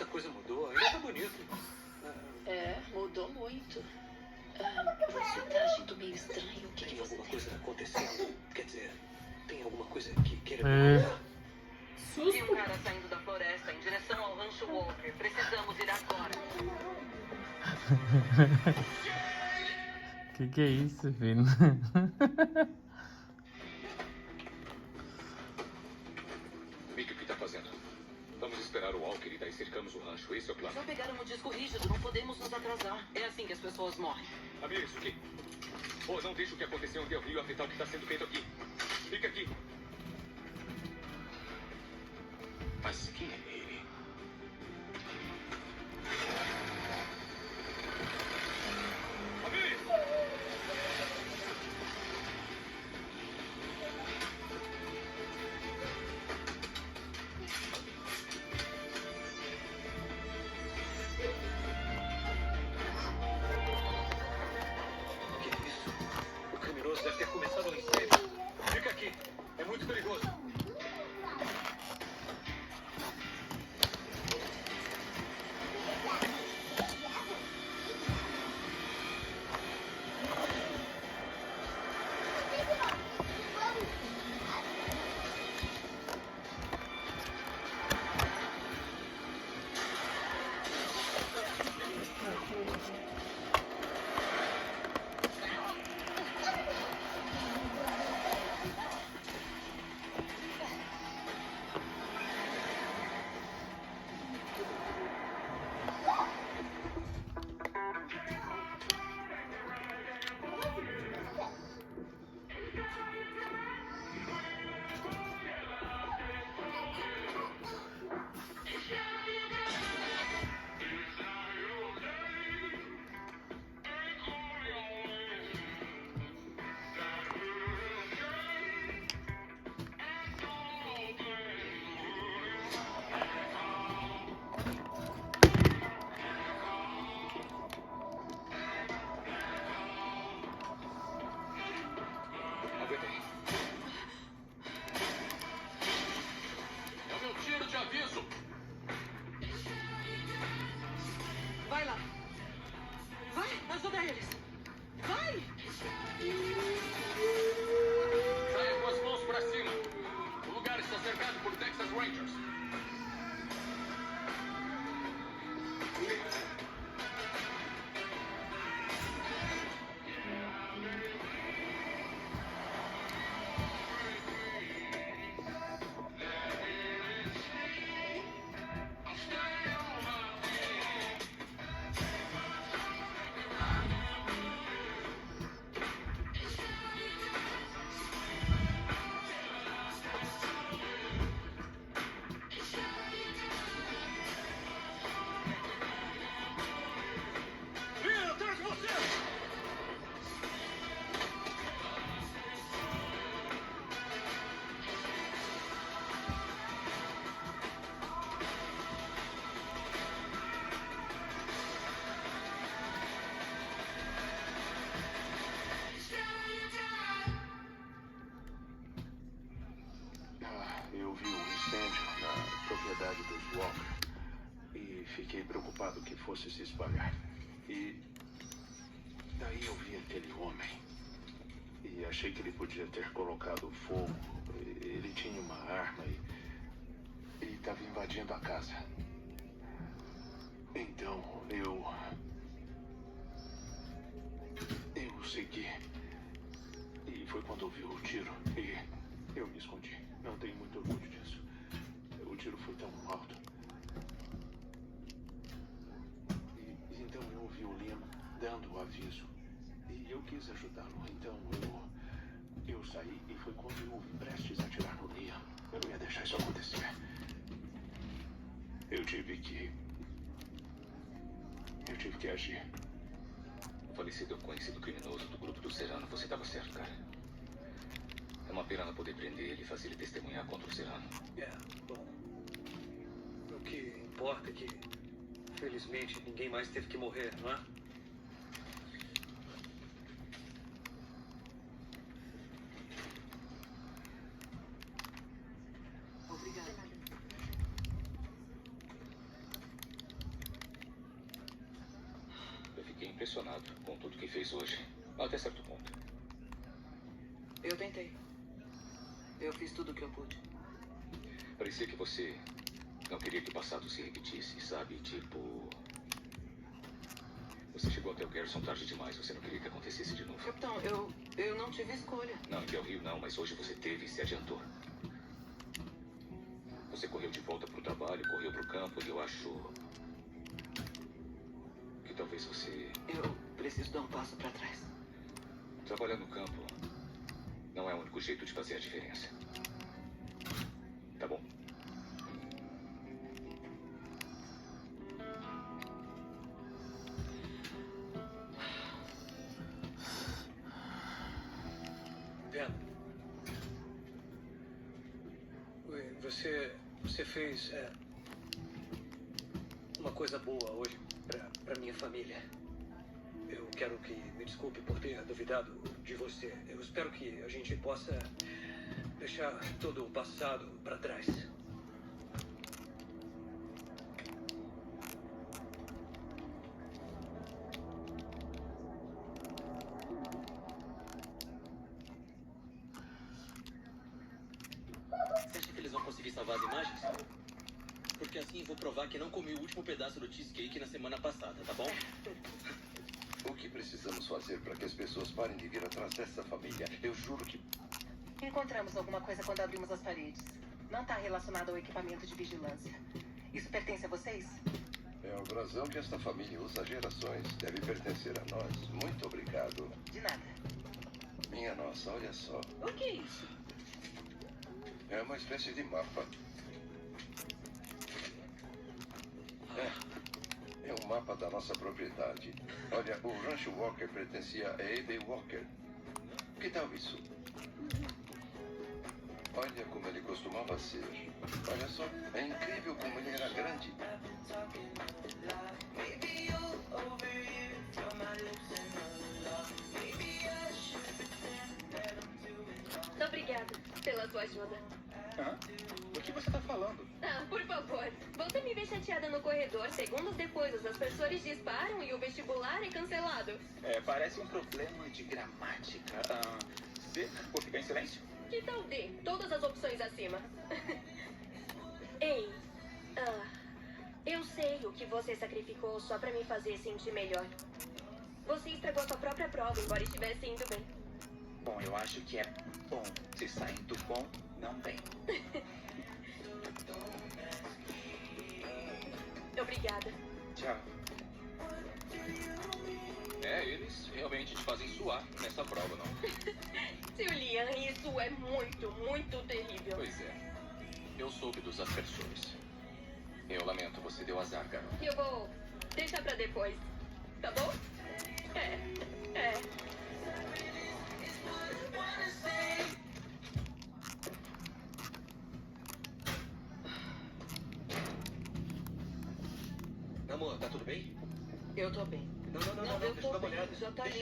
muita coisa mudou. Ainda tá bonito. Mudou muito. Você tá agindo meio estranho. O que Tem você alguma tem? coisa acontecendo? Quer dizer, tem alguma coisa que queira me contar? Vi um cara saindo da floresta em direção ao rancho Walker. Precisamos ir agora. Que é isso, filho? Mickey, o que tá fazendo? Vamos esperar o Walker e daí cercamos o rancho. Esse é o plano. Já pegaram o disco rígido. Não podemos nos atrasar. É assim que as pessoas morrem. Amir, isso aqui. Oh, não deixe o que aconteceu ontem ao Rio afetar o que está sendo feito aqui. Fica aqui. Mas quem é ele? Amir! Que é isso? O criminoso deve ter começado um incêndio. Fica aqui. É muito perigoso. Aguenta aí. É o meu tiro de aviso. Vai lá. Vai, ajuda eles. Vai! Saia com as mãos pra cima. O lugar está cercado por Texas Rangers. Vira, atrás de você! Eu vi um incêndio na propriedade dos Walker e fiquei preocupado que fosse se espalhar. E daí eu vi aquele homem e achei que ele podia ter colocado fogo. Ele tinha uma arma e ele estava invadindo a casa. Então eu segui. E foi quando eu vi o tiro e eu me escondi. Não tenho muito orgulho disso. O tiro foi tão alto. E então eu ouvi o Liam dando o aviso. E eu quis ajudá-lo. Então eu saí e foi quando eu ouvi prestes a atirar no Liam. Eu não ia deixar isso acontecer. Eu tive que agir. O falecido é o conhecido criminoso do grupo do Serrano. Você estava certo, cara. É uma pena não poder prender ele e fazer ele testemunhar contra o Serrano. Bom. O que importa é que, felizmente, ninguém mais teve que morrer, não é? Obrigada. impressionado com tudo que fez hoje. Até certo ponto. Eu tentei. Eu fiz tudo o que eu pude. Parecia que você não queria que o passado se repetisse, sabe? Tipo... Você chegou até o Garrison tarde demais. Você não queria que acontecesse de novo. Capitão, eu não tive escolha. Não, em Del Rio não, mas hoje você teve e se adiantou. Você correu de volta pro trabalho, correu pro campo e eu acho... que talvez você... Eu preciso dar um passo pra trás. Trabalhar no campo não é o único jeito de fazer a diferença. Tá bom? Ben, você fez uma coisa boa hoje pra minha família. Eu quero que me desculpe por ter duvidado de você. Eu espero que a gente possa deixar todo o passado pra trás. Você acha que eles vão conseguir salvar as imagens? Porque assim eu vou provar que não comi o último pedaço do cheesecake na semana passada, tá bom? O que precisamos fazer para que as pessoas parem de vir atrás dessa família? Eu juro que... Encontramos alguma coisa quando abrimos as paredes. Não está relacionado ao equipamento de vigilância. Isso pertence a vocês? É o brasão que esta família usa há gerações. Deve pertencer a nós. Muito obrigado. De nada. Minha nossa, olha só. O que é isso? É uma espécie de mapa. É um mapa da nossa propriedade. Olha, o Rancho Walker pertencia a A.B. Walker. Que tal isso? Olha como ele costumava ser. Olha só, é incrível como ele era grande. Obrigada pela sua ajuda. Hã? O que você tá falando? Ah, por favor. Você me vê chateada no corredor. Segundos depois, os aspersores disparam e o vestibular é cancelado. Parece um problema de gramática. C, vou ficar em silêncio? Que tal D? Todas as opções acima. Ei, eu sei o que você sacrificou só pra me fazer sentir melhor. Você estragou sua própria prova, embora estivesse indo bem. Bom, eu acho que é bom se saindo bom, não bem. Obrigada. Tchau. Eles realmente te fazem suar nessa prova, não? Julian, isso é muito, muito terrível. Pois é. Eu soube dos aspersores. Eu lamento, você deu azar, garoto. Eu vou deixar pra depois, tá bom? É. Amor, tá tudo bem? Eu tô bem. Não, eu deixa eu dar tô uma bem. olhada. Já tá Deixa